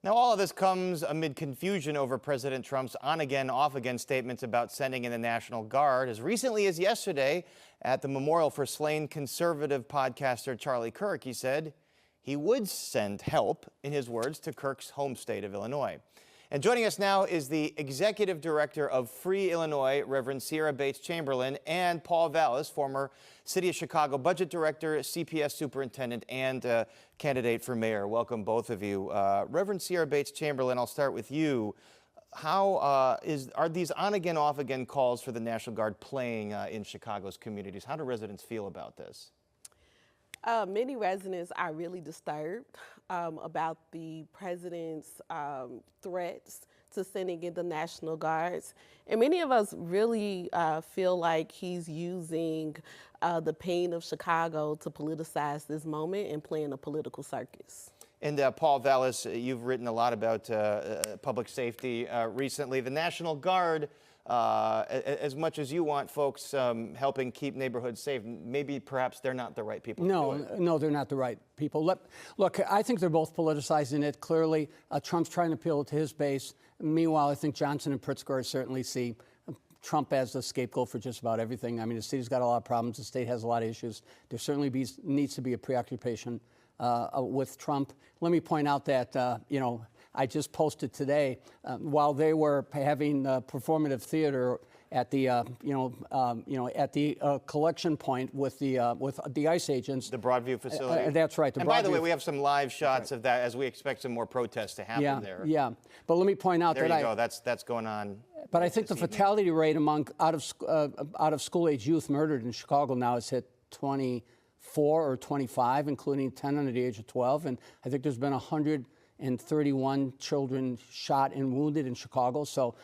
Now, all of this comes amid confusion over President Trump's on-again, off-again statements about sending in the National Guard. As recently as yesterday, at the memorial for slain conservative podcaster Charlie Kirk, he said he would send help, in his words, to Kirk's home state of Illinois. And joining us now is the executive director of Free Illinois, Reverend Ciera Bates-Chamberlain, and Paul Vallis, former City of Chicago budget director, CPS superintendent, and candidate for mayor. Welcome, both of you. Reverend Ciera Bates-Chamberlain, I'll start with you. How are these on-again, off-again calls for the National Guard playing in Chicago's communities? How do residents feel about this? Many residents are really disturbed about the president's threats to sending in the National Guards. And many of us really feel like he's using the pain of Chicago to politicize this moment and playing a political circus. And Paul Vallis, you've written a lot about public safety recently. The National Guard, as much as you want folks helping keep neighborhoods safe, maybe perhaps they're not the right people. No, they're not the right people. Look, I think they're both politicizing it. Clearly, Trump's trying to appeal to his base. Meanwhile, I think Johnson and Pritzker certainly see Trump as the scapegoat for just about everything. I mean, the city's got a lot of problems. The state has a lot of issues. There certainly needs to be a preoccupation with Trump. Let me point out that, I just posted today, while they were having performative theater at the, at the collection point with the ICE agents. The Broadview facility? That's right. And by the way, we have some live shots of that as we expect some more protests to happen there. Yeah, but let me point out there you go. That's going on. But I think the fatality rate among out of school age youth murdered in Chicago now has hit 24 or 25, including 10 under the age of 12. And I think there's been 131 children shot and wounded in Chicago. So,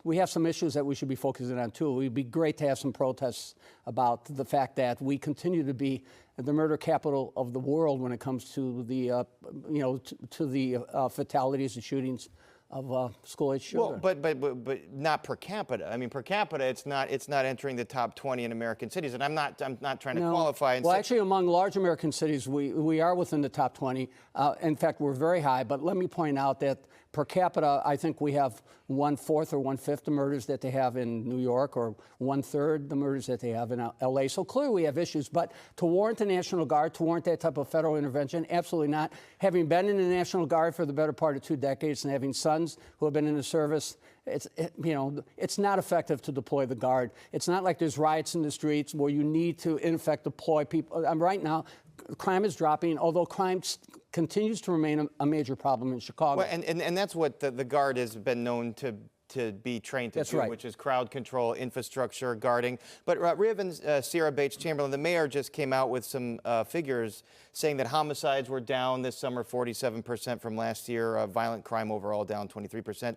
we have some issues that we should be focusing on, too. It would be great to have some protests about the fact that we continue to be the murder capital of the world when it comes to the, to the fatalities and shootings of school-age children. Well, but not per capita. I mean, per capita, it's not entering the top 20 in American cities. And I'm not trying to qualify. Well, actually, among large American cities, we are within the top 20. In fact, we're very high. But let me point out that per capita, I think we have 1/4 or 1/5 the murders that they have in New York, or 1/3 the murders that they have in L.A. So clearly, we have issues. But to warrant the National Guard, to warrant that type of federal intervention, absolutely not. Having been in the National Guard for the better part of 2 decades and having sons who have been in the service, it's not effective to deploy the Guard. It's not like there's riots in the streets where you need to, in effect, deploy people. Right now, crime is dropping, although crime continues to remain a major problem in Chicago. Well, and that's what the Guard has been known to be trained to do, right. Which is crowd control, infrastructure, guarding. But Reverend Ciera Bates-Chamberlain, the mayor just came out with some figures saying that homicides were down this summer 47% from last year, violent crime overall down 23%.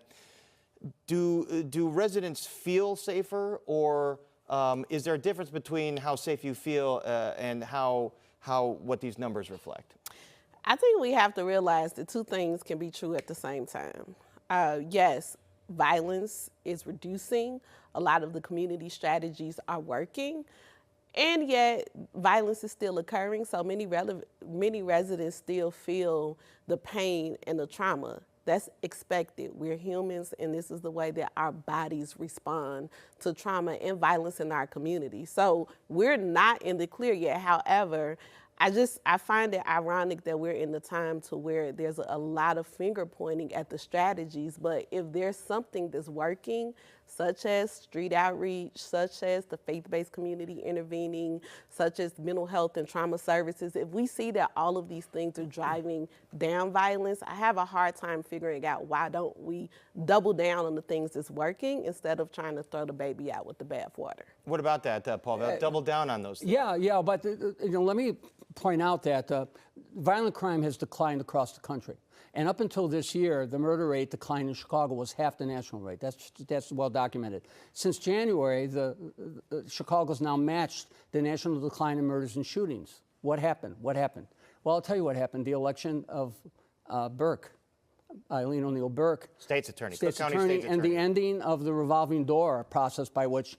Do residents feel safer, or is there a difference between how safe you feel and what these numbers reflect? I think we have to realize that 2 things can be true at the same time. Yes, violence is reducing. A lot of the community strategies are working. And yet, violence is still occurring, so many residents still feel the pain and the trauma. That's expected. We're humans, and this is the way that our bodies respond to trauma and violence in our community. So we're not in the clear yet. However, I find it ironic that we're in the time to where there's a lot of finger pointing at the strategies, but if there's something that's working, such as street outreach, such as the faith-based community intervening, such as mental health and trauma services, if we see that all of these things are driving down violence, I have a hard time figuring out why don't we double down on the things that's working instead of trying to throw the baby out with the bathwater. What about that, Paul? Double down on those things. Yeah, but let me point out that violent crime has declined across the country. And up until this year, the murder rate decline in Chicago was half the national rate. That's well documented. Since January, Chicago's now matched the national decline in murders and shootings. What happened? Well, I'll tell you what happened. The election of Burke, Eileen O'Neill Burke, State's attorney, and the ending of the revolving door process by which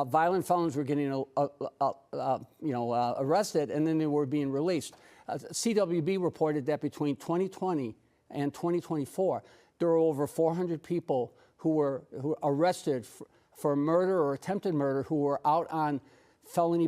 violent felons were getting arrested and then they were being released. CWB reported that between 2020 and 2024, there were over 400 people who were arrested for murder or attempted murder who were out on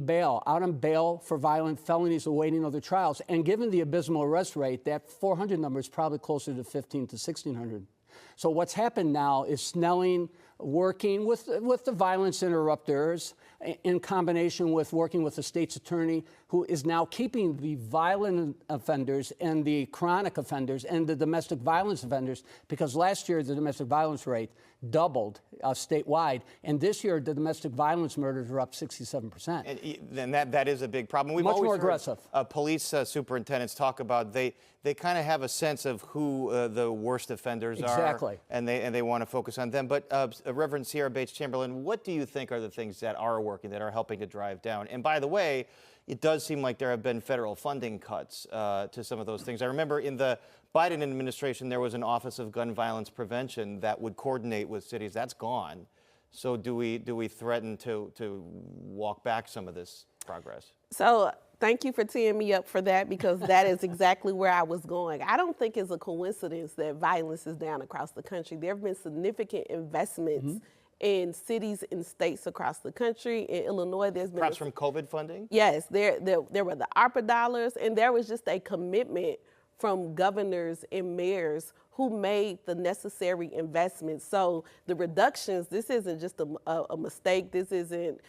bail for violent felonies awaiting other trials. And given the abysmal arrest rate, that 400 number is probably closer to 1,500 to 1,600. So what's happened now is Snelling working with the violence interrupters in combination with working with the state's attorney, who is now keeping the violent offenders and the chronic offenders and the domestic violence offenders, because last year the domestic violence rate doubled statewide, and this year the domestic violence murders are up 67%. And that is a big problem. We've Much always more heard, aggressive. Police superintendents talk about they kind of have a sense of who the worst offenders Exactly. are, and they want to focus on them. But Reverend Ciera Bates-Chamberlain, what do you think are the things that are working, that are helping to drive down? And by the way, it does seem like there have been federal funding cuts to some of those things. I remember in the Biden administration, there was an Office of Gun Violence Prevention that would coordinate with cities. That's gone. So do we threaten to walk back some of this progress? So thank you for teeing me up for that, because that is exactly where I was going. I don't think it's a coincidence that violence is down across the country. There have been significant investments in cities and states across the country. In Illinois, there's been— Perhaps from COVID funding? Yes, there were the ARPA dollars, and there was just a commitment from governors and mayors who made the necessary investments. So the reductions, this isn't just a mistake. This isn't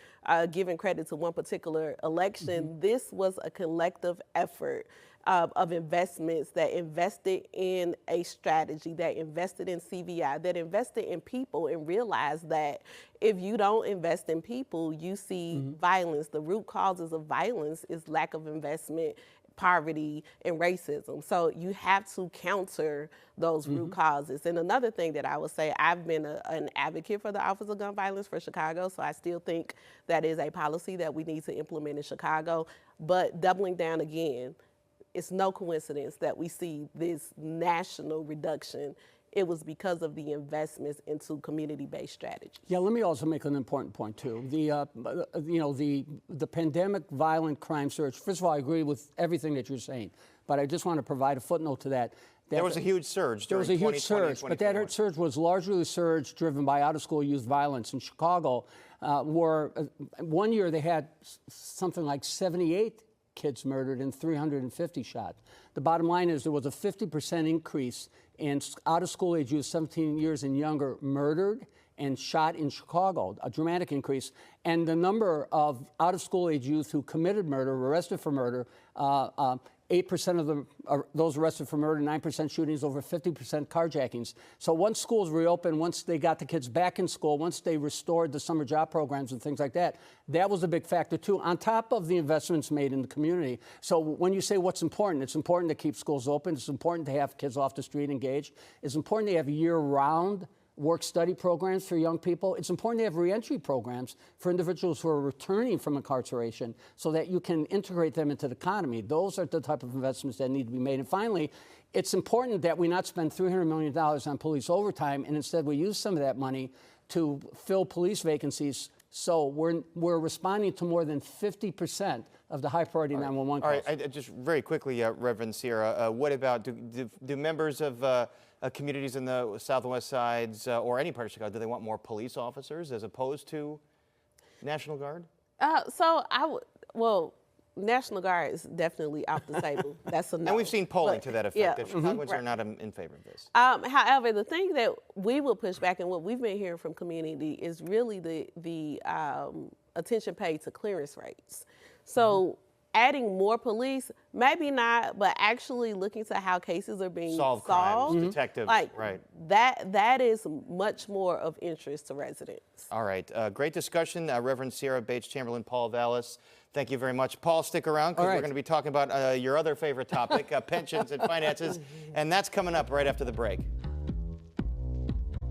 giving credit to one particular election. This was a collective effort of investments that invested in a strategy, that invested in CVI, that invested in people, and realized that if you don't invest in people, you see violence. The root causes of violence is lack of investment, poverty, and racism. So you have to counter those root causes. And another thing that I would say, I've been an advocate for the Office of Gun Violence for Chicago, so I still think that is a policy that we need to implement in Chicago. But doubling down again, it's no coincidence that we see this national reduction. It was because of the investments into community-based strategies. Yeah, let me also make an important point too. The pandemic violent crime surge. First of all, I agree with everything that you're saying, but I just want to provide a footnote to that. There was a huge surge. There was a huge surge, but that surge was largely a surge driven by out-of-school youth violence in Chicago, where one year they had something like 78 kids murdered and 350 shot. The bottom line is there was a 50% increase in out-of-school age youth, 17 years and younger, murdered and shot in Chicago, a dramatic increase. And the number of out-of-school age youth who committed murder, arrested for murder, 8% of them are those arrested for murder, 9% shootings, over 50% carjackings. So once schools reopened, once they got the kids back in school, once they restored the summer job programs and things like that, that was a big factor too, on top of the investments made in the community. So when you say what's important, it's important to keep schools open. It's important to have kids off the street engaged. It's important to have year-round work-study programs for young people. It's important to have reentry programs for individuals who are returning from incarceration so that you can integrate them into the economy. Those are the type of investments that need to be made. And finally, it's important that we not spend $300 million on police overtime, and instead we use some of that money to fill police vacancies. So we're responding to more than 50% of the high-priority 911 calls. All right, just very quickly, Reverend Ciera, what about, do members of communities in the South and West Sides or any part of Chicago, do they want more police officers as opposed to National Guard? National Guard is definitely off the table. That's a no. And we've seen polling to that effect. Yeah. That Chicagoans are not in favor of this. However, the thing that we will push back, and what we've been hearing from community, is really the attention paid to clearance rates. So adding more police, maybe not, but actually looking to how cases are being solved. Crimes, detectives, right. That is much more of interest to residents. All right, great discussion. Reverend Ciera Bates-Chamberlain, Paul Vallis, thank you very much. Paul, stick around because we're going to be talking about your other favorite topic, pensions and finances, and that's coming up right after the break.